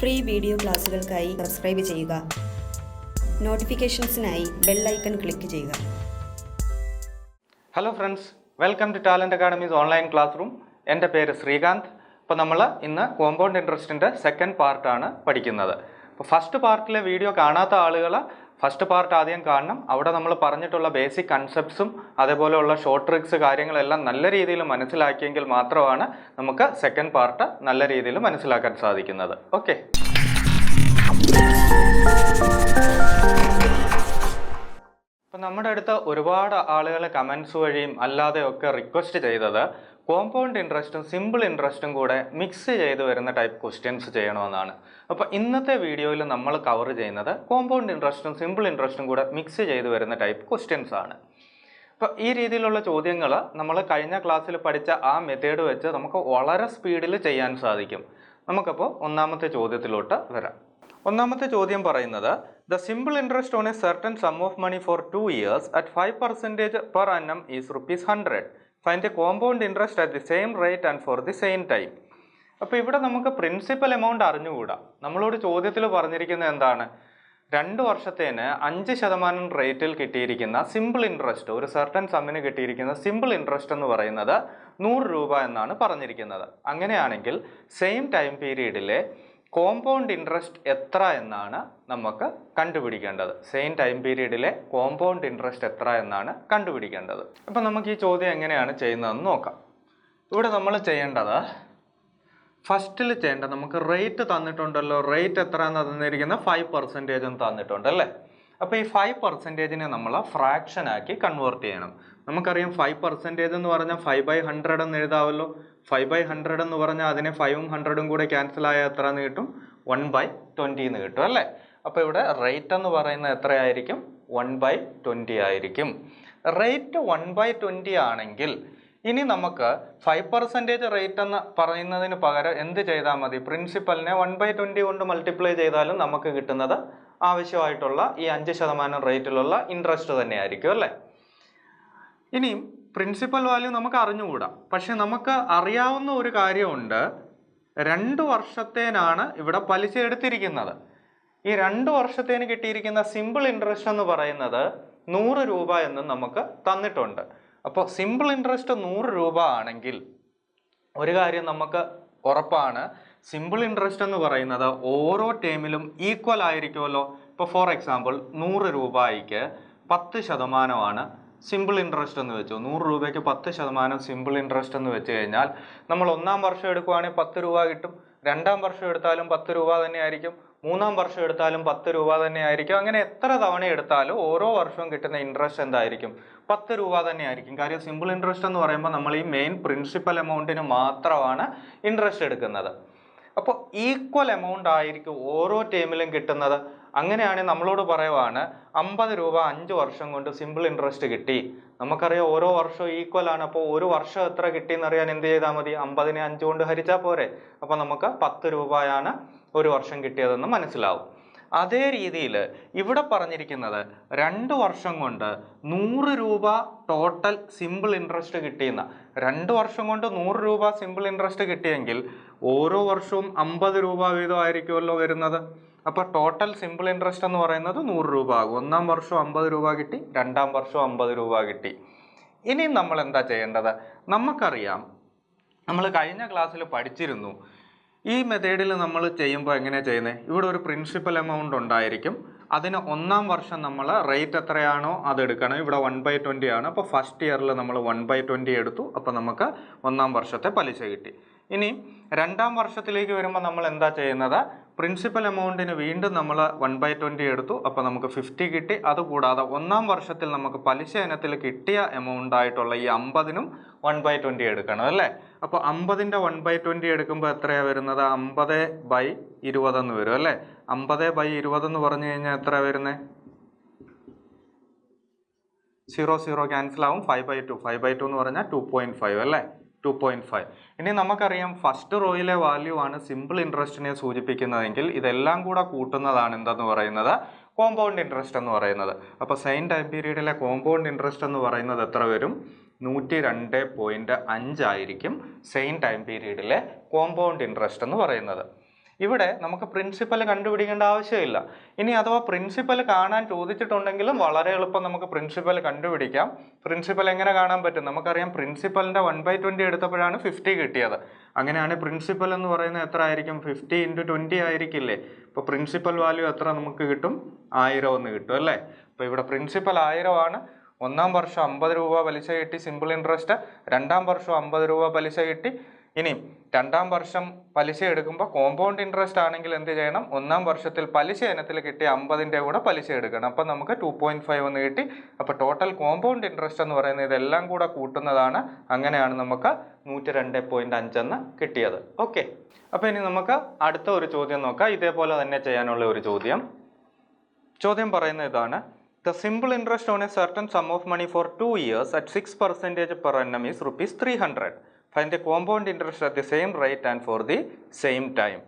Free video ക്ലാസുകൾക്കായി subscribe ചെയ്യുക. നോട്ടിഫിക്കേഷൻസിനായി ബെൽ ഐക്കൺ ക്ലിക്ക് ചെയ്യുക. Hello friends, welcome to talent academies online classroom. എൻ്റെ പേര് ശ്രീകാന്ത്. അപ്പോൾ നമ്മൾ ഇന്ന് കോമ്പൗണ്ട് ഇൻട്രസ്റ്റിൻ്റെ സെക്കൻഡ് പാർട്ടാണ് പഠിക്കുന്നത്. അപ്പോൾ ഫസ്റ്റ് പാർട്ടിലെ വീഡിയോ കാണാത്ത ആളുകൾ ഫസ്റ്റ് പാർട്ട് ആദ്യം കാണണം. അവിടെ നമ്മൾ പറഞ്ഞിട്ടുള്ള ബേസിക് കൺസെപ്റ്റ്സും അതേപോലെയുള്ള ഷോർട്ട് ട്രിക്സ് കാര്യങ്ങളെല്ലാം നല്ല രീതിയിൽ മനസ്സിലാക്കിയെങ്കിൽ മാത്രമാണ് നമുക്ക് സെക്കൻഡ് പാർട്ട് നല്ല രീതിയിൽ മനസ്സിലാക്കാൻ സാധിക്കുന്നത്. ഓക്കെ, അപ്പം നമ്മുടെ അടുത്ത് ഒരുപാട് ആളുകൾ കമൻസ് വഴിയും അല്ലാതെയൊക്കെ റിക്വസ്റ്റ് ചെയ്തത് കോമ്പൗണ്ട് ഇൻട്രസ്റ്റും സിമ്പിൾ ഇൻട്രസ്റ്റും കൂടെ മിക്സ് ചെയ്ത് വരുന്ന ടൈപ്പ് ക്വസ്റ്റ്യൻസ് ചെയ്യണമെന്നാണ്. അപ്പോൾ ഇന്നത്തെ വീഡിയോയിൽ നമ്മൾ കവർ ചെയ്യുന്നത് കോമ്പൗണ്ട് ഇൻട്രസ്റ്റും സിമ്പിൾ ഇൻട്രസ്റ്റും കൂടെ മിക്സ് ചെയ്ത് വരുന്ന ടൈപ്പ് ക്വസ്റ്റ്യൻസ് ആണ്. അപ്പോൾ ഈ രീതിയിലുള്ള ചോദ്യങ്ങൾ നമ്മൾ കഴിഞ്ഞ ക്ലാസ്സിൽ പഠിച്ച ആ മെത്തേഡ് വെച്ച് നമുക്ക് വളരെ സ്പീഡിൽ ചെയ്യാൻ സാധിക്കും. നമുക്കപ്പോൾ ഒന്നാമത്തെ ചോദ്യത്തിലോട്ട് വരാം. ഒന്നാമത്തെ ചോദ്യം പറയുന്നത് the simple interest on a certain sum of money for 2 years at 5% per annum is ₹100. Find the compound interest at the same rate and for the same time. അപ്പോൾ ഇവിടെ നമുക്ക് പ്രിൻസിപ്പൽ എമൗണ്ട് അറിഞ്ഞുകൂടാ. നമ്മളോട് ചോദ്യത്തിൽ പറഞ്ഞിരിക്കുന്നത് എന്താണ്? 2 വർഷത്തേന് 5% റേറ്റിൽ കിട്ടിയിരിക്കുന്ന സിമ്പിൾ ഇൻട്രസ്റ്റ്, ഒരു സർട്ടൻ സമ്മിന് കിട്ടിയിരിക്കുന്ന സിമ്പിൾ ഇൻട്രസ്റ്റ് എന്ന് പറയുന്നത് 100 രൂപ എന്നാണ് പറഞ്ഞിരിക്കുന്നത്. അങ്ങനെയാണെങ്കിൽ സെയിം ടൈം പീരീഡിലെ കോമ്പൗണ്ട് ഇൻട്രസ്റ്റ് എത്ര എന്നാണ് നമുക്ക് കണ്ടുപിടിക്കേണ്ടത്. സെയിം ടൈം പീരീഡിലെ കോമ്പൗണ്ട് ഇൻട്രസ്റ്റ് എത്ര എന്നാണ് കണ്ടുപിടിക്കേണ്ടത്. അപ്പം നമുക്ക് ഈ ചോദ്യം എങ്ങനെയാണ് ചെയ്യുന്നതെന്ന് നോക്കാം. ഇവിടെ നമ്മൾ ചെയ്യേണ്ടത് ഫസ്റ്റിൽ ചെയ്യേണ്ടത്, നമുക്ക് റേറ്റ് തന്നിട്ടുണ്ടല്ലോ. റേറ്റ് എത്ര എന്ന് തന്നിരിക്കുന്ന 5% തന്നിട്ടുണ്ട് അല്ലേ. അപ്പോൾ ഈ 5%നെ നമ്മൾ ഫ്രാക്ഷൻ ആക്കി കൺവേർട്ട് ചെയ്യണം. നമുക്കറിയാം 5% എന്ന് പറഞ്ഞാൽ 5/100 എന്ന് എഴുതാമല്ലോ. 5/100 എന്ന് പറഞ്ഞാൽ അതിനെ 5ഉം 100ഉം കൂടെ ക്യാൻസൽ ആയാൽ എത്ര എന്ന് കിട്ടും? 1/20 എന്ന് കിട്ടും അല്ലേ. അപ്പോൾ ഇവിടെ റേറ്റ് എന്ന് പറയുന്നത് എത്രയായിരിക്കും? 1/20 ആയിരിക്കും. റേറ്റ് 1/20 ആണെങ്കിൽ ഇനി നമുക്ക് 5% റേറ്റ് എന്ന് പറയുന്നതിന് പകരം എന്ത് ചെയ്താൽ മതി? പ്രിൻസിപ്പലിനെ 1/20 കൊണ്ട് മൾട്ടിപ്ലൈ ചെയ്താലും നമുക്ക് കിട്ടുന്നത് ആവശ്യമായിട്ടുള്ള ഈ 5% റേറ്റിലുള്ള ഇൻട്രസ്റ്റ് തന്നെയായിരിക്കും അല്ലേ. ഇനിയും പ്രിൻസിപ്പൽ വാല്യൂ നമുക്ക് അറിഞ്ഞുകൂടാ. പക്ഷെ നമുക്ക് അറിയാവുന്ന ഒരു കാര്യമുണ്ട്, 2 വർഷത്തേനാണ് ഇവിടെ പലിശ എടുത്തിരിക്കുന്നത്. ഈ 2 വർഷത്തേന് കിട്ടിയിരിക്കുന്ന സിമ്പിൾ ഇൻട്രസ്റ്റ് എന്ന് പറയുന്നത് 100 രൂപ എന്ന് നമുക്ക് തന്നിട്ടുണ്ട്. അപ്പോൾ സിമ്പിൾ ഇൻട്രസ്റ്റ് 100 രൂപ ആണെങ്കിൽ ഒരു കാര്യം നമുക്ക് ഉറപ്പാണ്, സിമ്പിൾ ഇൻട്രസ്റ്റ് എന്ന് പറയുന്നത് ഓരോ ടേമിലും ഈക്വൽ ആയിരിക്കുമല്ലോ. ഇപ്പോൾ ഫോർ എക്സാമ്പിൾ 100 രൂപയ്ക്ക് 10% സിമ്പിൾ ഇൻട്രസ്റ്റ് എന്ന് വെച്ചു. 100 രൂപയ്ക്ക് 10% സിമ്പിൾ ഇൻട്രസ്റ്റ് എന്ന് വെച്ച് കഴിഞ്ഞാൽ നമ്മൾ 1ാം വർഷം എടുക്കുവാണെങ്കിൽ 10 രൂപ കിട്ടും. 2ാം വർഷം എടുത്താലും 10 രൂപ തന്നെ ആയിരിക്കും. 3ാം വർഷം എടുത്താലും 10 രൂപ തന്നെ ആയിരിക്കും. അങ്ങനെ എത്ര തവണ എടുത്താലും ഓരോ വർഷവും കിട്ടുന്ന ഇൻട്രസ്റ്റ് എന്തായിരിക്കും? 10 രൂപ തന്നെ ആയിരിക്കും. കാര്യം സിമ്പിൾ ഇൻട്രസ്റ്റ് എന്ന് പറയുമ്പോൾ നമ്മൾ ഈ മെയിൻ പ്രിൻസിപ്പൽ എമൗണ്ടിന് മാത്രമാണ് ഇൻട്രസ്റ്റ് എടുക്കുന്നത്. അപ്പോൾ ഈക്വൽ എമൗണ്ട് ആയിരിക്കും ഓരോ ടേമിലും കിട്ടുന്നത്. അങ്ങനെയാണെങ്കിൽ നമ്മളോട് പറയുവാണ് 50 രൂപ 5 വർഷം കൊണ്ട് സിമ്പിൾ ഇൻട്രസ്റ്റ് കിട്ടി. നമുക്കറിയാം ഓരോ വർഷവും ഈക്വൽ ആണ്. അപ്പോൾ ഒരു വർഷം എത്ര കിട്ടിയെന്നറിയാൻ എന്ത് ചെയ്താൽ മതി? 50നെ 5 കൊണ്ട് ഹരിച്ചാൽ പോരെ. അപ്പോൾ നമുക്ക് 10 രൂപയാണ് ഒരു വർഷം കിട്ടിയതെന്ന് മനസ്സിലാവും. അതേ രീതിയിൽ ഇവിടെ പറഞ്ഞിരിക്കുന്നത് 2 വർഷം കൊണ്ട് 100 രൂപ ടോട്ടൽ സിമ്പിൾ ഇൻട്രസ്റ്റ് കിട്ടിയെന്ന. 2 വർഷം കൊണ്ട് 100 രൂപ സിമ്പിൾ ഇൻട്രസ്റ്റ് കിട്ടിയെങ്കിൽ ഓരോ വർഷവും 50 രൂപ വീതം ആയിരിക്കുമല്ലോ വരുന്നത്. അപ്പോൾ ടോട്ടൽ സിമ്പിൾ ഇൻട്രസ്റ്റ് എന്ന് പറയുന്നത് 100 രൂപ ആകും. 1ാം വർഷം 50 രൂപ കിട്ടി, 2ാം വർഷം 50 രൂപ കിട്ടി. ഇനി നമ്മൾ എന്താ ചെയ്യേണ്ടത്? നമുക്കറിയാം, നമ്മൾ കഴിഞ്ഞ ക്ലാസ്സിൽ പഠിച്ചിരുന്നു, ഈ മെത്തേഡിൽ നമ്മൾ ചെയ്യുമ്പോൾ എങ്ങനെയാണ് ചെയ്യുന്നത്? ഇവിടെ ഒരു പ്രിൻസിപ്പൽ എമൗണ്ട് ഉണ്ടായിരിക്കും. അതിന് 1ാം വർഷം നമ്മൾ റേറ്റ് എത്രയാണോ അത് എടുക്കണം. ഇവിടെ 1/20 ആണ്. അപ്പോൾ ഫസ്റ്റ് ഇയറിൽ നമ്മൾ 1/20 എടുത്തു. അപ്പോൾ നമുക്ക് 1ാം വർഷത്തെ പലിശ കിട്ടി. ഇനി 2ാം വർഷത്തിലേക്ക് വരുമ്പോൾ നമ്മൾ എന്താ ചെയ്യുന്നത്? പ്രിൻസിപ്പൽ എമൗണ്ടിന് വീണ്ടും നമ്മൾ 1/20 എടുത്തു. അപ്പോൾ നമുക്ക് 50 കിട്ടി. അതുകൂടാതെ 1ാം വർഷത്തിൽ നമുക്ക് പലിശ ഇനത്തിൽ കിട്ടിയ എമൗണ്ട് ആയിട്ടുള്ള ഈ 50നും 1/20 എടുക്കണം അല്ലേ. അപ്പോൾ 50ൻ്റെ 1/20 എടുക്കുമ്പോൾ എത്രയാണ് വരുന്നത്? 50/20 എന്ന് വരും അല്ലേ. 50/20 എന്ന് പറഞ്ഞു കഴിഞ്ഞാൽ എത്ര വരുന്നത്? 0 ക്യാൻസൽ ആവും. 5/2 എന്ന് പറഞ്ഞാൽ 2.5 അല്ലേ. 2.5. ഇനി നമുക്കറിയാം ഫസ്റ്റ് റോയിലെ വാല്യൂ ആണ് സിമ്പിൾ ഇൻട്രസ്റ്റിനെ സൂചിപ്പിക്കുന്നതെങ്കിൽ ഇതെല്ലാം കൂടെ കൂട്ടുന്നതാണ് എന്തെന്ന് പറയുന്നത്? കോമ്പൗണ്ട് ഇൻട്രസ്റ്റ് എന്ന് പറയുന്നത്. അപ്പോൾ സെയിം ടൈം പീരീഡിലെ കോമ്പൗണ്ട് ഇൻട്രസ്റ്റ് എന്ന് പറയുന്നത് എത്ര വരും? 102.5 ആയിരിക്കും സെയിം ടൈം പീരീഡിലെ കോമ്പൗണ്ട് ഇൻട്രസ്റ്റ് എന്ന് പറയുന്നത്. ഇവിടെ നമുക്ക് പ്രിൻസിപ്പൽ കണ്ടുപിടിക്കേണ്ട ആവശ്യമില്ല. ഇനി അഥവാ പ്രിൻസിപ്പൽ കാണാൻ ചോദിച്ചിട്ടുണ്ടെങ്കിലും വളരെ എളുപ്പം നമുക്ക് പ്രിൻസിപ്പൽ കണ്ടുപിടിക്കാം. പ്രിൻസിപ്പൽ എങ്ങനെ കാണാൻ പറ്റും? നമുക്കറിയാം പ്രിൻസിപ്പലിൻ്റെ 1/20 എടുത്തപ്പോഴാണ് 50 കിട്ടിയത്. അങ്ങനെയാണ് പ്രിൻസിപ്പൽ എന്ന് പറയുന്നത് എത്ര ആയിരിക്കും? 50 × 20 ആയിരിക്കില്ലേ? ഇപ്പോൾ പ്രിൻസിപ്പൽ വാല്യൂ എത്ര നമുക്ക് കിട്ടും? 1000 എന്ന് കിട്ടും അല്ലേ? അപ്പോൾ ഇവിടെ പ്രിൻസിപ്പൽ 1000 ആണ്. ഒന്നാം വർഷം 50 രൂപ പലിശ കിട്ടി സിമ്പിൾ ഇൻട്രസ്റ്റ്, രണ്ടാം വർഷം 50 രൂപ പലിശ കിട്ടി. ഇനി രണ്ടാം വർഷം പലിശ എടുക്കുമ്പോൾ കോമ്പൗണ്ട് ഇൻട്രസ്റ്റ് ആണെങ്കിൽ എന്ത് ചെയ്യണം? ഒന്നാം വർഷത്തിൽ പലിശ ഇനത്തിൽ കിട്ടിയ 50ൻ്റെ കൂടെ പലിശ എടുക്കണം. അപ്പം നമുക്ക് 2.5 എന്ന് കിട്ടി. അപ്പോൾ ടോട്ടൽ കോമ്പൗണ്ട് ഇൻട്രസ്റ്റ് എന്ന് പറയുന്നത് ഇതെല്ലാം കൂടെ കൂട്ടുന്നതാണ്. അങ്ങനെയാണ് നമുക്ക് 102.5 എന്ന് കിട്ടിയത്. ഓക്കെ, അപ്പോൾ ഇനി നമുക്ക് അടുത്ത ഒരു ചോദ്യം നോക്കാം. ഇതേപോലെ തന്നെ ചെയ്യാനുള്ള ഒരു ചോദ്യം പറയുന്നത് ഇതാണ്. The simple interest on a certain sum of money for 2 years at 6% per annum is rupees 300. Find the compound interest at the same rate and for the same time.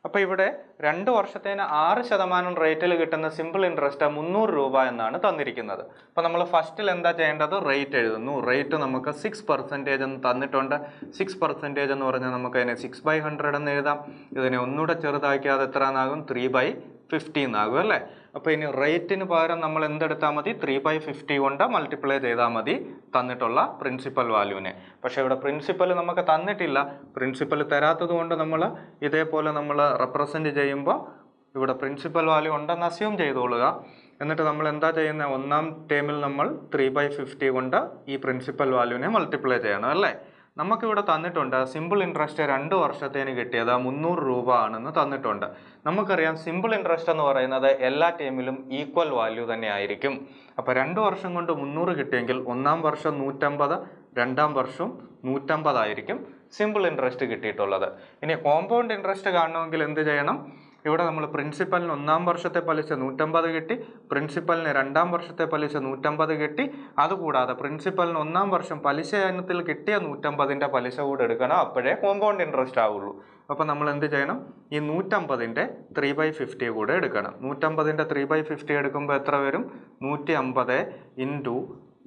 അപ്പോൾ ഇവിടെ 2 വർഷത്തേന് 6% റേറ്റിൽ കിട്ടുന്ന സിമ്പിൾ ഇൻട്രസ്റ്റ് 300 രൂപ എന്നാണ് തന്നിരിക്കുന്നത്. അപ്പോൾ നമ്മൾ ഫസ്റ്റിൽ എന്താ ചെയ്യേണ്ടത്? റേറ്റ് എഴുതുന്നു. റേറ്റ് നമുക്ക് 6% എന്ന് തന്നിട്ടുണ്ട്. 6% എന്ന് പറഞ്ഞാൽ നമുക്ക് അതിനെ 6/100 എന്ന് എഴുതാം. ഇതിനെ ഒന്നുകൂടെ ചെറുതാക്കിയാൽ എത്ര എന്നാകും? 3/50 എന്നാകും അല്ലേ? അപ്പോൾ ഇനി റേറ്റിന് പകരം നമ്മൾ എന്തെടുത്താൽ മതി? 3/50 കൊണ്ട് മൾട്ടിപ്ലൈ ചെയ്താൽ മതി തന്നിട്ടുള്ള പ്രിൻസിപ്പൽ വാല്യൂവിനെ. പക്ഷേ ഇവിടെ പ്രിൻസിപ്പൽ നമുക്ക് തന്നിട്ടില്ല. പ്രിൻസിപ്പൽ തരാത്തത് കൊണ്ട് നമ്മൾ ഇതേപോലെ നമ്മൾ റെപ്രസെൻറ്റ് ചെയ്യുമ്പോൾ ഇവിടെ പ്രിൻസിപ്പൽ വാല്യൂ ഉണ്ടെന്ന് അസ്യൂം ചെയ്തോളുക. എന്നിട്ട് നമ്മൾ എന്താ ചെയ്യുന്നത്? ഒന്നാം ടേമിൽ നമ്മൾ 3/50 കൊണ്ട് ഈ പ്രിൻസിപ്പൽ വാല്യൂവിനെ മൾട്ടിപ്ലൈ ചെയ്യണം അല്ലേ? നമുക്കിവിടെ തന്നിട്ടുണ്ട് സിമ്പിൾ ഇൻട്രസ്റ്റ് 2 വർഷത്തേന് കിട്ടിയത് 300 രൂപ ആണെന്ന് തന്നിട്ടുണ്ട്. നമുക്കറിയാം സിമ്പിൾ ഇൻട്രസ്റ്റ് എന്ന് പറയുന്നത് എല്ലാ ടൈമിലും ഈക്വൽ വാല്യൂ തന്നെ ആയിരിക്കും. അപ്പോൾ 2 വർഷം കൊണ്ട് 300 കിട്ടിയെങ്കിൽ ഒന്നാം വർഷം 150, രണ്ടാം വർഷം 150 ആയിരിക്കും സിമ്പിൾ ഇൻട്രസ്റ്റ് കിട്ടിയിട്ടുള്ളത്. ഇനി കോമ്പൗണ്ട് ഇൻട്രസ്റ്റ് കാണണമെങ്കിൽ എന്ത് ചെയ്യണം? ഇവിടെ നമ്മൾ പ്രിൻസിപ്പലിന് ഒന്നാം വർഷത്തെ പലിശ 150 കിട്ടി, പ്രിൻസിപ്പലിന് രണ്ടാം വർഷത്തെ പലിശ 150 കിട്ടി. അതുകൂടാതെ പ്രിൻസിപ്പലിന് ഒന്നാം വർഷം പലിശ ഇനത്തിൽ കിട്ടിയ 150ൻ്റെ പലിശ കൂടെ എടുക്കണം. അപ്പോഴേ കോമ്പൗണ്ട് ഇൻട്രസ്റ്റ് ആവുള്ളൂ. അപ്പോൾ നമ്മൾ എന്ത് ചെയ്യണം? ഈ 150ൻ്റെ 3/50 കൂടെ എടുക്കണം. 150ൻ്റെ 3/50 എടുക്കുമ്പോൾ എത്ര വരും? 150 ×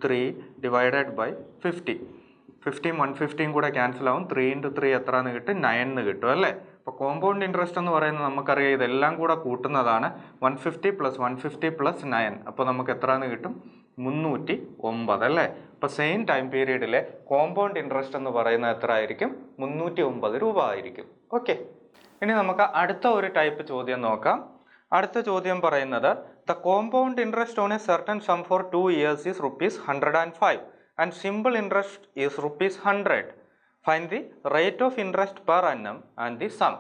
3 / 50. 50 150 കൂടെ ക്യാൻസൽ ആവും. 3 × 3 എത്ര എന്ന് കിട്ടും? 9 എന്ന് കിട്ടും അല്ലേ? അപ്പോൾ കോമ്പൗണ്ട് ഇൻട്രസ്റ്റ് എന്ന് പറയുന്നത് നമുക്കറിയാം ഇതെല്ലാം കൂടെ കൂട്ടുന്നതാണ്. 150 + 150 + 9. അപ്പോൾ നമുക്ക് എത്ര എന്ന് കിട്ടും? 309 അല്ലേ? അപ്പോൾ സെയിം ടൈം പീരീഡിലെ കോമ്പൗണ്ട് ഇൻട്രസ്റ്റ് എന്ന് പറയുന്നത് എത്ര ആയിരിക്കും? 309 രൂപ ആയിരിക്കും. ഓക്കെ, ഇനി നമുക്ക് അടുത്ത ഒരു ടൈപ്പ് ചോദ്യം നോക്കാം. അടുത്ത ചോദ്യം പറയുന്നത് the compound interest on a certain sum for 2 years is rupees 105 and simple interest is rupees 100. Find the rate of interest per annum and the sum.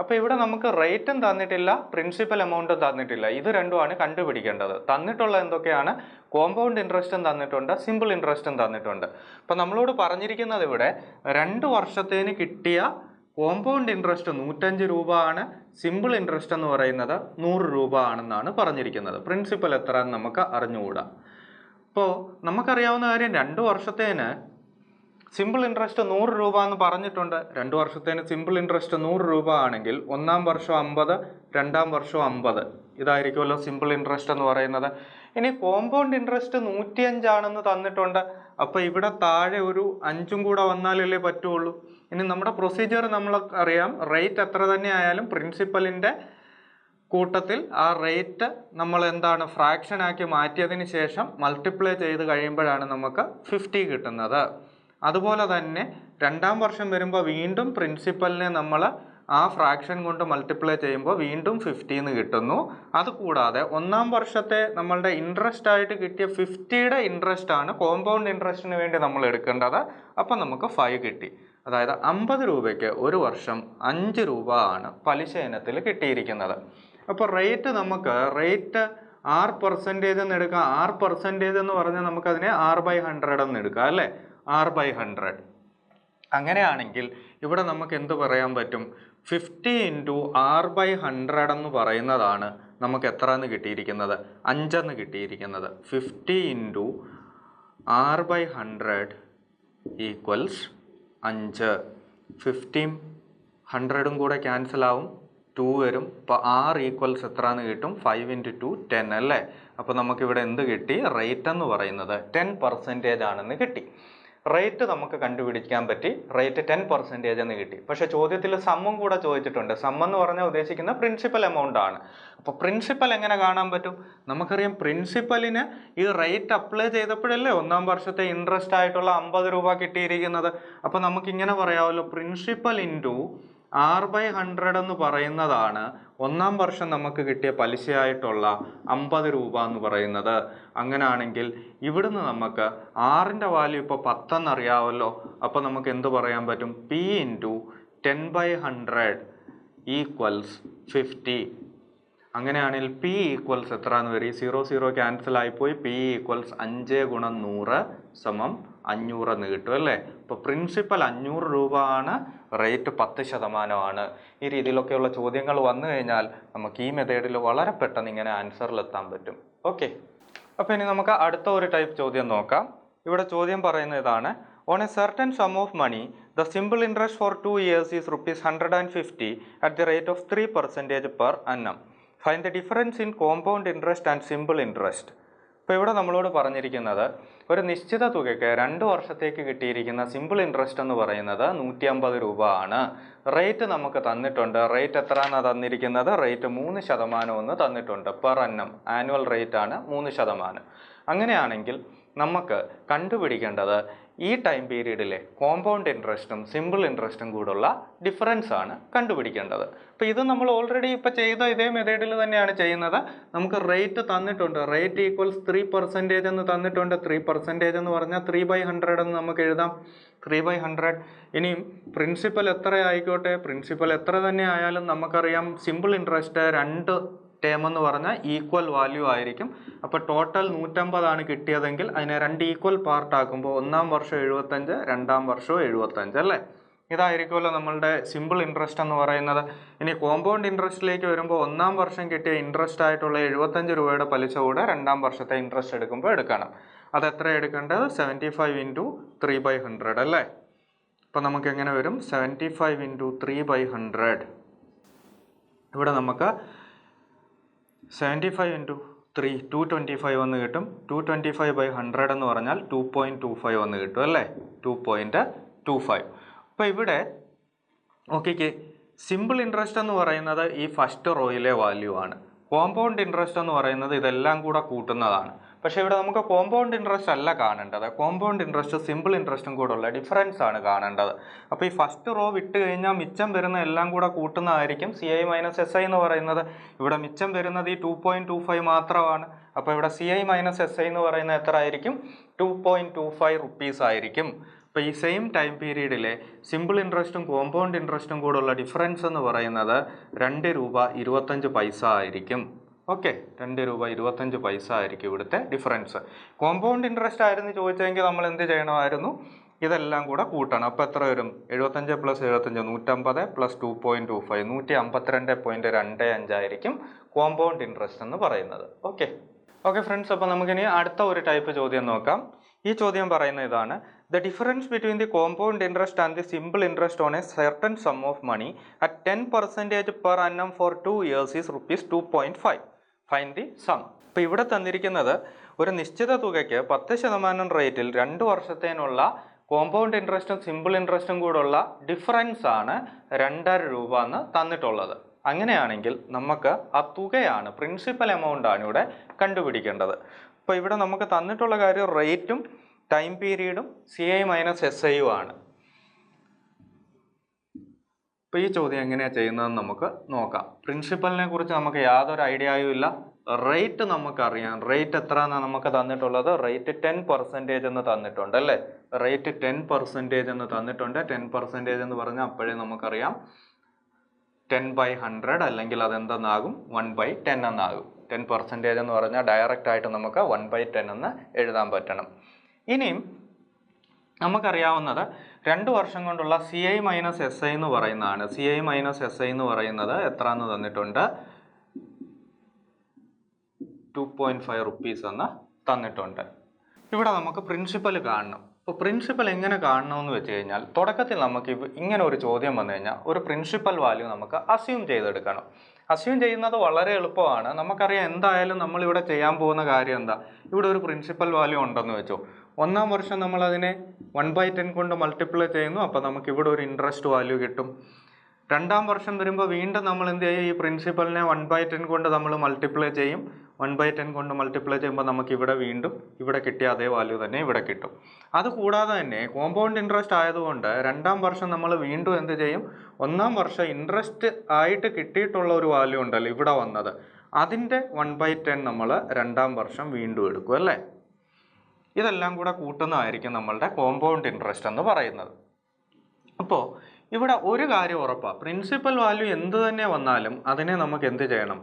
അപ്പോൾ ഇവിടെ നമുക്ക് റേറ്റും തന്നിട്ടില്ല, പ്രിൻസിപ്പൽ എമൗണ്ടും തന്നിട്ടില്ല. ഇത് രണ്ടുമാണ് കണ്ടുപിടിക്കേണ്ടത്. തന്നിട്ടുള്ള എന്തൊക്കെയാണ്? കോമ്പൗണ്ട് ഇൻട്രസ്റ്റും തന്നിട്ടുണ്ട്, സിമ്പിൾ ഇൻട്രസ്റ്റും തന്നിട്ടുണ്ട്. അപ്പോൾ നമ്മളോട് പറഞ്ഞിരിക്കുന്നത് ഇവിടെ 2 വർഷത്തേന് കിട്ടിയ കോമ്പൗണ്ട് ഇൻട്രസ്റ്റ് 105 രൂപ ആണ്, സിമ്പിൾ ഇൻട്രസ്റ്റ് എന്ന് പറയുന്നത് 100 രൂപ ആണെന്നാണ് പറഞ്ഞിരിക്കുന്നത്. പ്രിൻസിപ്പൽ എത്ര എന്ന് നമുക്ക് അറിഞ്ഞുകൂടാ. അപ്പോൾ നമുക്കറിയാവുന്ന കാര്യം 2 വർഷത്തേന് സിമ്പിൾ ഇൻട്രസ്റ്റ് 100 രൂപ എന്ന് പറഞ്ഞിട്ടുണ്ട്. 2 വർഷത്തേന് സിമ്പിൾ ഇൻട്രസ്റ്റ് 100 രൂപ ആണെങ്കിൽ ഒന്നാം വർഷം 50, രണ്ടാം വർഷം 50. ഇതായിരിക്കുമല്ലോ സിമ്പിൾ ഇൻട്രസ്റ്റ് എന്ന് പറയുന്നത്. ഇനി കോമ്പൗണ്ട് ഇൻട്രസ്റ്റ് 105 ആണെന്ന് തന്നിട്ടുണ്ട്. അപ്പോൾ ഇവിടെ താഴെ ഒരു 5ഉം കൂടെ വന്നാലല്ലേ പറ്റുള്ളൂ. ഇനി നമ്മുടെ പ്രൊസീജിയർ നമ്മൾ അറിയാം. റേറ്റ് എത്ര തന്നെ ആയാലും പ്രിൻസിപ്പലിൻ്റെ കൂട്ടത്തിൽ ആ റേറ്റ് നമ്മൾ എന്താണ് ഫ്രാക്ഷൻ ആക്കി മാറ്റിയതിന് ശേഷം മൾട്ടിപ്ലൈ ചെയ്ത് കഴിയുമ്പോഴാണ് നമുക്ക് 50 കിട്ടുന്നത്. അതുപോലെ തന്നെ രണ്ടാം വർഷം വരുമ്പോൾ വീണ്ടും പ്രിൻസിപ്പലിനെ നമ്മൾ ആ ഫ്രാക്ഷൻ കൊണ്ട് മൾട്ടിപ്ലൈ ചെയ്യുമ്പോൾ വീണ്ടും 50 എന്ന് കിട്ടുന്നു. അതുകൂടാതെ ഒന്നാം വർഷത്തെ നമ്മളുടെ ഇൻട്രസ്റ്റ് ആയിട്ട് കിട്ടിയ 50യുടെ ഇൻട്രസ്റ്റ് ആണ് കോമ്പൗണ്ട് ഇൻട്രസ്റ്റിന് വേണ്ടി നമ്മൾ എടുക്കേണ്ടത്. അപ്പം നമുക്ക് 5 കിട്ടി. അതായത് 50 രൂപയ്ക്ക് ഒരു വർഷം 5 രൂപ ആണ് പലിശ ഇനത്തിൽ കിട്ടിയിരിക്കുന്നത്. അപ്പോൾ റേറ്റ് നമുക്ക് 6% എന്ന് എടുക്കാം. 6% എന്ന് പറഞ്ഞാൽ നമുക്കതിനെ 6/100 എന്ന് എടുക്കാം അല്ലേ? 6/100. അങ്ങനെയാണെങ്കിൽ ഇവിടെ നമുക്ക് എന്ത് പറയാൻ പറ്റും? 50 × 6/100 എന്ന് പറയുന്നതാണ് നമുക്ക് എത്ര എന്ന് കിട്ടിയിരിക്കുന്നത്? 5 എന്ന് കിട്ടിയിരിക്കുന്നത്. 50 × 6/100 = 5. 50 100ഉം കൂടെ ക്യാൻസൽ ആവും, 2 വരും. അപ്പോൾ R = എത്ര എന്ന് കിട്ടും? 5 × 2 10 അല്ലേ? അപ്പോൾ നമുക്കിവിടെ എന്ത് കിട്ടി? റേറ്റ് എന്ന് പറയുന്നത് 10% ആണെന്ന് കിട്ടി. റേറ്റ് നമുക്ക് കണ്ടുപിടിക്കാൻ പറ്റി, റേറ്റ് 10% എന്ന് കിട്ടി. പക്ഷെ ചോദ്യത്തിൽ സമ്മും കൂടെ ചോദിച്ചിട്ടുണ്ട്. സം എന്ന് പറഞ്ഞാൽ ഉദ്ദേശിക്കുന്ന പ്രിൻസിപ്പൽ എമൗണ്ട് ആണ്. അപ്പോൾ പ്രിൻസിപ്പൽ എങ്ങനെ കാണാൻ പറ്റും? നമുക്കറിയാം പ്രിൻസിപ്പലിന് ഈ റേറ്റ് അപ്ലൈ ചെയ്തപ്പോഴല്ലേ 1-ാം വർഷത്തെ ഇൻട്രസ്റ്റ് ആയിട്ടുള്ള 50 രൂപ കിട്ടിയിരിക്കുന്നത്. അപ്പോൾ നമുക്കിങ്ങനെ പറയാമല്ലോ, പ്രിൻസിപ്പൽ ഇൻറ്റു R/100 എന്ന് പറയുന്നതാണ് 1-ാം വർഷം നമുക്ക് കിട്ടിയ പലിശയായിട്ടുള്ള 50 രൂപ എന്ന് പറയുന്നത്. അങ്ങനെയാണെങ്കിൽ ഇവിടുന്ന് നമുക്ക് ആറിൻ്റെ വാല്യൂ ഇപ്പോൾ 10 എന്നറിയാമല്ലോ. അപ്പോൾ നമുക്ക് എന്ത് പറയാൻ പറ്റും? P into 10/100 equals 50. അങ്ങനെയാണെങ്കിൽ P ഈക്വൽസ് എത്ര എന്ന് വരും? 0 ക്യാൻസൽ ആയിപ്പോയി. P ഈക്വൽസ് 5 × 100 = 500 എന്ന് കിട്ടും അല്ലേ? അപ്പോൾ പ്രിൻസിപ്പൽ 500 രൂപ ആണ്, റേറ്റ് 10% ഈ രീതിയിലൊക്കെയുള്ള ചോദ്യങ്ങൾ വന്നു കഴിഞ്ഞാൽ നമുക്ക് ഈ മെത്തേഡിൽ വളരെ പെട്ടെന്ന് ഇങ്ങനെ ആൻസറിലെത്താൻ പറ്റും. ഓക്കെ, അപ്പോൾ ഇനി നമുക്ക് അടുത്ത ഒരു ടൈപ്പ് ചോദ്യം നോക്കാം. ഇവിടെ ചോദ്യം പറയുന്നത് ഇതാണ്: On a certain sum of money, the simple interest for 2 years is ₹150 at the rate of 3% per annum. Find the difference in compound interest and simple interest. ഇപ്പോൾ ഇവിടെ നമ്മളോട് പറഞ്ഞിരിക്കുന്നത് ഒരു നിശ്ചിത തുകയ്ക്ക് 2 വർഷത്തേക്ക് കിട്ടിയിരിക്കുന്ന സിമ്പിൾ ഇൻട്രസ്റ്റ് എന്ന് പറയുന്നത് 150 രൂപ ആണ്. റേറ്റ് നമുക്ക് തന്നിട്ടുണ്ട്. റേറ്റ് എത്രയാണ് തന്നിരിക്കുന്നത്? റേറ്റ് 3% എന്ന് തന്നിട്ടുണ്ട്. പെർ അന്നം ആനുവൽ റേറ്റ് ആണ് 3%. അങ്ങനെയാണെങ്കിൽ നമുക്ക് കണ്ടുപിടിക്കേണ്ടത് ഈ ടൈം പീരീഡിലെ കോമ്പൗണ്ട് ഇൻട്രസ്റ്റും സിമ്പിൾ ഇൻട്രസ്റ്റും കൂടുള്ള ഡിഫറൻസ് ആണ് കണ്ടുപിടിക്കേണ്ടത്. അപ്പോൾ ഇത് നമ്മൾ ഓൾറെഡി ഇപ്പോൾ ചെയ്ത ഇതേ മെത്തേഡിൽ തന്നെയാണ് ചെയ്യുന്നത്. നമുക്ക് റേറ്റ് തന്നിട്ടുണ്ട്. റേറ്റ് ഈക്വൽസ് 3% എന്ന് തന്നിട്ടുണ്ട്. 3% എന്ന് പറഞ്ഞാൽ 3/100 എന്ന് നമുക്ക് എഴുതാം. 3/100. ഇനിയും പ്രിൻസിപ്പൽ എത്ര ആയിക്കോട്ടെ, പ്രിൻസിപ്പൽ എത്ര തന്നെ ആയാലും നമുക്കറിയാം സിമ്പിൾ ഇൻട്രസ്റ്റ് 2 ടേം എന്ന് പറഞ്ഞാൽ ഈക്വൽ വാല്യൂ ആയിരിക്കും. അപ്പോൾ ടോട്ടൽ 150 ആണ് കിട്ടിയതെങ്കിൽ അതിനെ 2 ഈക്വൽ പാർട്ട് ആക്കുമ്പോൾ 1-ാം വർഷം 75, 2-ാം വർഷവും 75 അല്ലേ? ഇതായിരിക്കുമല്ലോ നമ്മളുടെ സിമ്പിൾ ഇൻട്രസ്റ്റ് എന്ന് പറയുന്നത്. ഇനി കോമ്പൗണ്ട് ഇൻട്രസ്റ്റിലേക്ക് വരുമ്പോൾ 1-ാം വർഷം കിട്ടിയ ഇൻട്രസ്റ്റ് ആയിട്ടുള്ള 75 രൂപയുടെ പലിശ കൂടെ 2-ാം വർഷത്തെ ഇൻട്രസ്റ്റ് എടുക്കുമ്പോൾ എടുക്കണം. അത് എത്ര എടുക്കേണ്ടത്? 75 × 3/100 അല്ലേ? അപ്പോൾ നമുക്ക് എങ്ങനെ വരും? 75 × 3/100. ഇവിടെ നമുക്ക് 75 × 3 225 എന്ന് കിട്ടും. 225/100 എന്ന് പറഞ്ഞാൽ 2.25 എന്ന് കിട്ടും അല്ലേ? 2.25. അപ്പോൾ ഇവിടെ നോക്കിക്കേ, സിമ്പിൾ ഇൻട്രസ്റ്റ് എന്ന് പറയുന്നത് ഈ ഫസ്റ്റ് റോയിലെ വാല്യൂ ആണ്. കോമ്പൗണ്ട് ഇൻട്രസ്റ്റ് എന്ന് പറയുന്നത് ഇതെല്ലാം കൂടെ കൂട്ടുന്നതാണ്. പക്ഷേ ഇവിടെ നമുക്ക് കോമ്പൗണ്ട് ഇൻട്രസ്റ്റ് അല്ല കാണേണ്ടത്. കോമ്പൗണ്ട് ഇൻട്രസ്റ്റ് സിമ്പിൾ ഇൻട്രസ്റ്റും കൂടെ ഉള്ള ഡിഫറൻസ് ആണ് കാണേണ്ടത്. അപ്പോൾ ഈ ഫസ്റ്റ് റോ വിട്ട് കഴിഞ്ഞാൽ മിച്ചം വരുന്ന എല്ലാം കൂടെ കൂട്ടുന്നതായിരിക്കും CI - SI എന്ന് പറയുന്നത്. ഇവിടെ മിച്ചം വരുന്നത് ഈ 2.25 മാത്രമാണ്. അപ്പോൾ ഇവിടെ CI - SI എന്ന് പറയുന്നത് എത്ര ആയിരിക്കും? 2.25 റുപ്പീസ് ആയിരിക്കും. അപ്പോൾ ഈ സെയിം ടൈം പീരീഡിലെ സിമ്പിൾ ഇൻട്രസ്റ്റും കോമ്പൗണ്ട് ഇൻട്രസ്റ്റും കൂടെ ഉള്ള ഡിഫറൻസ് എന്ന് പറയുന്നത് 2 രൂപ 25 പൈസ ആയിരിക്കും. ഓക്കെ, 2 രൂപ 25 പൈസ ആയിരിക്കും ഇവിടുത്തെ ഡിഫറൻസ്. കോമ്പൗണ്ട് ഇൻട്രസ്റ്റ് ആയിരുന്നു ചോദിച്ചെങ്കിൽ നമ്മൾ എന്ത് ചെയ്യണമായിരുന്നു? ഇതെല്ലാം കൂടെ കൂട്ടണം. അപ്പോൾ എത്ര വരും? 75 + 75 150 + 2.25 152.25 ആയിരിക്കും കോമ്പൗണ്ട് ഇൻട്രസ്റ്റ് എന്ന് പറയുന്നത്. ഓക്കെ ഫ്രണ്ട്സ്, അപ്പോൾ നമുക്കിനി അടുത്ത ഒരു ടൈപ്പ് ചോദ്യം നോക്കാം. ഈ ചോദ്യം പറയുന്നത് ഇതാണ്: The difference between the compound interest and the simple interest on a certain sum of money at 10% per annum for 2 years is ₹2.5. Find the sum. ഇപ്പോൾ ഇവിടെ തന്നിരിക്കുന്നത് ഒരു നിശ്ചിത തുകയ്ക്ക് 10% റേറ്റിൽ 2 വർഷത്തേനുള്ള കോമ്പൗണ്ട് ഇൻട്രസ്റ്റും സിമ്പിൾ ഇൻട്രസ്റ്റും കൂടെയുള്ള ഡിഫറൻസ് ആണ് 2.5 രൂപ എന്ന് തന്നിട്ടുള്ളത്. അങ്ങനെയാണെങ്കിൽ നമുക്ക് ആ തുകയാണ്, പ്രിൻസിപ്പൽ എമൗണ്ട് ആണ് ഇവിടെ കണ്ടുപിടിക്കേണ്ടത്. അപ്പോൾ ഇവിടെ നമുക്ക് തന്നിട്ടുള്ള കാര്യം റേറ്റും ടൈം പീരീഡും CI - SI ആണ്. ഇപ്പോൾ ഈ ചോദ്യം എങ്ങനെയാണ് ചെയ്യുന്നതെന്ന് നമുക്ക് നോക്കാം. പ്രിൻസിപ്പലിനെ കുറിച്ച് നമുക്ക് യാതൊരു ഐഡിയയും ഇല്ല. റേറ്റ് നമുക്കറിയാം. റേറ്റ് എത്ര എന്നാണ് നമുക്ക് തന്നിട്ടുള്ളത്? റേറ്റ് 10% എന്ന് തന്നിട്ടുണ്ട് അല്ലേ? റേറ്റ് 10% എന്ന് തന്നിട്ടുണ്ട്. 10% എന്ന് പറഞ്ഞാൽ അപ്പോഴേ നമുക്കറിയാം 10/100 അല്ലെങ്കിൽ അതെന്തെന്നാകും? 1/10 എന്നാകും. 10% എന്ന് പറഞ്ഞാൽ ഡയറക്റ്റ് ആയിട്ട് നമുക്ക് 1/10 എന്ന് എഴുതാൻ പറ്റണം. ഇനിയും നമുക്കറിയാവുന്നത് 2 വർഷം കൊണ്ടുള്ള CI - SI എന്ന് പറയുന്നതാണ്. CI - SI എന്ന് പറയുന്നത് എത്ര എന്ന് തന്നിട്ടുണ്ട്? 2.5 റുപ്പീസ് എന്ന് തന്നിട്ടുണ്ട്. ഇവിടെ നമുക്ക് പ്രിൻസിപ്പൽ കാണണം. അപ്പോൾ പ്രിൻസിപ്പൽ എങ്ങനെ കാണണമെന്ന് വെച്ച് കഴിഞ്ഞാൽ, തുടക്കത്തിൽ നമുക്ക് ഇങ്ങനെ ഒരു ചോദ്യം വന്നു കഴിഞ്ഞാൽ ഒരു പ്രിൻസിപ്പൽ വാല്യൂ നമുക്ക് അസ്യൂം ചെയ്തെടുക്കണം. അസ്യൂം ചെയ്യുന്നത് വളരെ എളുപ്പമാണ്. നമുക്കറിയാം എന്തായാലും നമ്മളിവിടെ ചെയ്യാൻ പോകുന്ന കാര്യം എന്താ? ഇവിടെ ഒരു പ്രിൻസിപ്പൽ വാല്യൂ ഉണ്ടെന്ന് വെച്ചോ. ഒന്നാം വർഷം നമ്മൾ അതിനെ 1/10 കൊണ്ട് മൾട്ടിപ്ലൈ ചെയ്യുന്നു. അപ്പോൾ നമുക്ക് ഇവിടെ ഒരു ഇൻട്രസ്റ്റ് വാല്യൂ കിട്ടും. രണ്ടാം വർഷം വരുമ്പോൾ വീണ്ടും നമ്മൾ എന്ത് ചെയ്യും, ഈ പ്രിൻസിപ്പലിനെ 1/10 കൊണ്ട് നമ്മൾ മൾട്ടിപ്ലൈ ചെയ്യും. 1/10 കൊണ്ട് മൾട്ടിപ്ലൈ ചെയ്യുമ്പോൾ നമുക്ക് ഇവിടെ വീണ്ടും ഇവിടെ കിട്ടിയ അതേ വാല്യൂ തന്നെ ഇവിടെ കിട്ടും. അതുകൂടാതെ തന്നെ കോമ്പൗണ്ട് ഇൻട്രസ്റ്റ് ആയതുകൊണ്ട് രണ്ടാം വർഷം നമ്മൾ വീണ്ടും എന്ത് ചെയ്യും, ഒന്നാം വർഷം ഇൻട്രസ്റ്റ് ആയിട്ട് കിട്ടിയിട്ടുള്ള ഒരു വാല്യൂ ഉണ്ടല്ലോ ഇവിടെ വന്നത്, അതിൻ്റെ 1/10 നമ്മൾ രണ്ടാം വർഷം വീണ്ടും എടുക്കും അല്ലേ. ഇതെല്ലാം കൂടെ കൂട്ടുന്നതായിരിക്കും നമ്മളുടെ കോമ്പൗണ്ട് ഇൻട്രസ്റ്റ് എന്ന് പറയുന്നത്. അപ്പോൾ ഇവിടെ ഒരു കാര്യം ഉറപ്പാണ്, പ്രിൻസിപ്പൽ വാല്യൂ എന്ത് തന്നെ വന്നാലും അതിനെ നമുക്ക് എന്ത് ചെയ്യണം,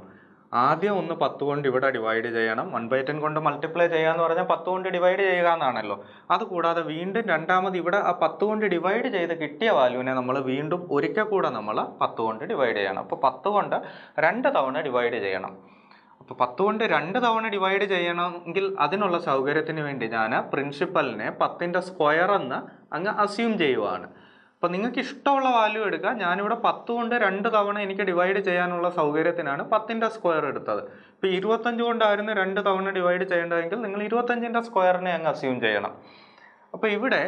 ആദ്യം ഒന്ന് 10 കൊണ്ട് ഇവിടെ ഡിവൈഡ് ചെയ്യണം. 1/10 കൊണ്ട് മൾട്ടിപ്ലൈ ചെയ്യുക എന്ന് പറഞ്ഞാൽ 10 കൊണ്ട് ഡിവൈഡ് ചെയ്യുക എന്നാണല്ലോ. അതുകൂടാതെ വീണ്ടും രണ്ടാമത് ഇവിടെ ആ 10 കൊണ്ട് ഡിവൈഡ് ചെയ്ത് കിട്ടിയ വാല്യൂവിനെ നമ്മൾ വീണ്ടും ഒരിക്കൽ കൂടെ നമ്മൾ 10 കൊണ്ട് ഡിവൈഡ് ചെയ്യണം. അപ്പോൾ 10 കൊണ്ട് 2 തവണ ഡിവൈഡ് ചെയ്യണം. അപ്പോൾ 10 കൊണ്ട് 2 തവണ ഡിവൈഡ് ചെയ്യണമെങ്കിൽ അതിനുള്ള സൗകര്യത്തിന് വേണ്ടി ഞാൻ പ്രിൻസിപ്പലിനെ 10ൻ്റെ സ്ക്വയർ എന്ന് അങ്ങ് അസ്യൂം ചെയ്യുവാണ്. അപ്പോൾ നിങ്ങൾക്ക് ഇഷ്ടമുള്ള വാല്യൂ എടുക്കുക. ഞാനിവിടെ 10 കൊണ്ട് 2 തവണ എനിക്ക് ഡിവൈഡ് ചെയ്യാനുള്ള സൗകര്യത്തിനാണ് 10ൻ്റെ സ്ക്വയർ എടുത്തത്. ഇപ്പോൾ 25 കൊണ്ടായിരുന്നു 2 തവണ ഡിവൈഡ് ചെയ്യേണ്ടതെങ്കിൽ നിങ്ങൾ 25ൻ്റെ സ്ക്വയറിനെ അങ്ങ് അസ്യൂം ചെയ്യണം. അപ്പോൾ ഇവിടെ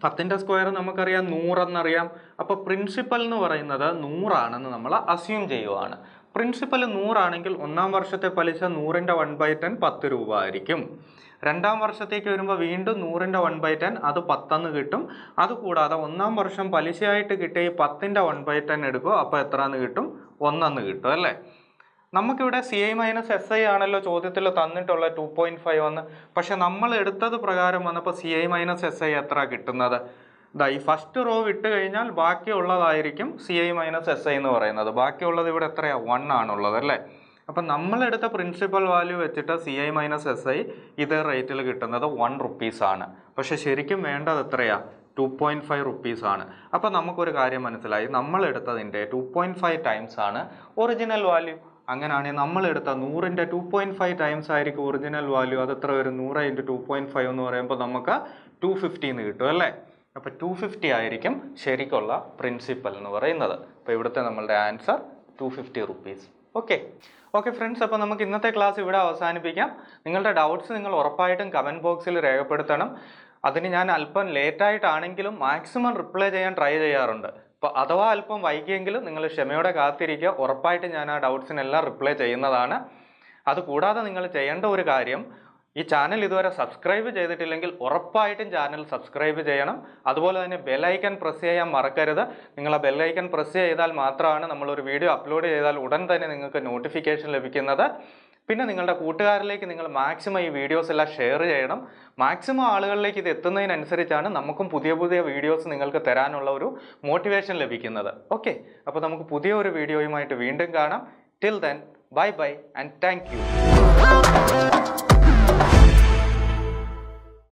10ൻ്റെ സ്ക്വയർ നമുക്കറിയാം 100 എന്നറിയാം. അപ്പോൾ പ്രിൻസിപ്പൽ എന്ന് പറയുന്നത് 100 ആണെന്ന് നമ്മൾ അസ്യൂം ചെയ്യുവാണ്. പ്രിൻസിപ്പൽ 100 ആണെങ്കിൽ ഒന്നാം വർഷത്തെ പലിശ 100ൻ്റെ 1/10 10 രൂപ ആയിരിക്കും. രണ്ടാം വർഷത്തേക്ക് വരുമ്പോൾ വീണ്ടും 100ൻ്റെ 1/10 അത് 10 എന്ന് കിട്ടും. അതുകൂടാതെ ഒന്നാം വർഷം പലിശയായിട്ട് കിട്ടിയ ഈ 10ൻ്റെ 1/10 എടുക്കും. അപ്പോൾ എത്ര എന്ന് കിട്ടും, 1 എന്ന് കിട്ടും അല്ലേ. നമുക്കിവിടെ CI-SI ആണല്ലോ ചോദ്യത്തിൽ തന്നിട്ടുള്ള 2.5 എന്ന്. പക്ഷെ നമ്മൾ എടുത്തത് പ്രകാരം വന്നപ്പോൾ CI-SI എത്ര കിട്ടുന്നത്, ഈ ഫസ്റ്റ് റോ വിട്ട് കഴിഞ്ഞാൽ ബാക്കിയുള്ളതായിരിക്കും CI-SI എന്ന് പറയുന്നത്. ബാക്കിയുള്ളത് ഇവിടെ എത്രയാണ്, 1 ആണുള്ളത് അല്ലേ. അപ്പം നമ്മളെടുത്ത പ്രിൻസിപ്പൽ വാല്യൂ വെച്ചിട്ട് CI-SI ഇതേ റേറ്റിൽ കിട്ടുന്നത് 1 റുപ്പീസ് ആണ്. പക്ഷെ ശരിക്കും വേണ്ടത് എത്രയാണ്, 2.5 റുപ്പീസ് ആണ്. അപ്പം നമുക്കൊരു കാര്യം മനസ്സിലായി, നമ്മളെടുത്തതിൻ്റെ 2.5 ടൈംസ് ആണ് ഒറിജിനൽ വാല്യൂ. അങ്ങനെയാണെങ്കിൽ നമ്മളെടുത്ത 100ൻ്റെ 2.5 ടൈംസ് ആയിരിക്കും ഒറിജിനൽ വാല്യൂ. അത് എത്ര വരും, 100 × 2.5 എന്ന് പറയുമ്പോൾ നമുക്ക് 250 എന്ന് കിട്ടും അല്ലേ. അപ്പോൾ 250 ആയിരിക്കും ശരിക്കുള്ള പ്രിൻസിപ്പൽ എന്ന് പറയുന്നത്. അപ്പോൾ ഇവിടുത്തെ നമ്മളുടെ ആൻസർ 250 റുപ്പീസ്. ഓക്കെ ഫ്രണ്ട്സ്, അപ്പോൾ നമുക്ക് ഇന്നത്തെ ക്ലാസ് ഇവിടെ അവസാനിപ്പിക്കാം. നിങ്ങളുടെ ഡൗട്ട്സ് നിങ്ങൾ ഉറപ്പായിട്ടും കമൻറ്റ് ബോക്സിൽ രേഖപ്പെടുത്തണം. അതിന് ഞാൻ അല്പം ലേറ്റായിട്ടാണെങ്കിലും മാക്സിമം റിപ്ലൈ ചെയ്യാൻ ട്രൈ ചെയ്യാറുണ്ട്. അപ്പോൾ അഥവാ അല്പം വൈകിയെങ്കിലും നിങ്ങൾ ക്ഷമയോടെ കാത്തിരിക്കുക. ഉറപ്പായിട്ടും ഞാൻ ആ ഡൗട്ട്സിനെല്ലാം റിപ്ലൈ ചെയ്യുന്നതാണ്. അതുകൂടാതെ നിങ്ങൾ ചെയ്യേണ്ട ഒരു കാര്യം, ഈ ചാനൽ ഇതുവരെ സബ്സ്ക്രൈബ് ചെയ്തിട്ടില്ലെങ്കിൽ ഉറപ്പായിട്ടും ചാനൽ സബ്സ്ക്രൈബ് ചെയ്യണം. അതുപോലെ തന്നെ ബെല്ലൈക്കൺ പ്രസ് ചെയ്യാൻ മറക്കരുത്. നിങ്ങൾ ആ ബെല്ലൈക്കൺ പ്രസ് ചെയ്താൽ മാത്രമാണ് നമ്മളൊരു വീഡിയോ അപ്ലോഡ് ചെയ്താൽ ഉടൻ തന്നെ നിങ്ങൾക്ക് നോട്ടിഫിക്കേഷൻ ലഭിക്കുന്നത്. പിന്നെ നിങ്ങളുടെ കൂട്ടുകാരിലേക്ക് നിങ്ങൾ മാക്സിമം ഈ വീഡിയോസ് എല്ലാം ഷെയർ ചെയ്യണം. മാക്സിമം ആളുകളിലേക്ക് ഇത് എത്തുന്നതിനനുസരിച്ചാണ് നമുക്കും പുതിയ പുതിയ വീഡിയോസ് നിങ്ങൾക്ക് തരാനുള്ള ഒരു മോട്ടിവേഷൻ ലഭിക്കുന്നത്. ഓക്കെ, അപ്പോൾ നമുക്ക് പുതിയ ഒരു വീഡിയോയുമായിട്ട് വീണ്ടും കാണാം. Till then, bye bye and thank you.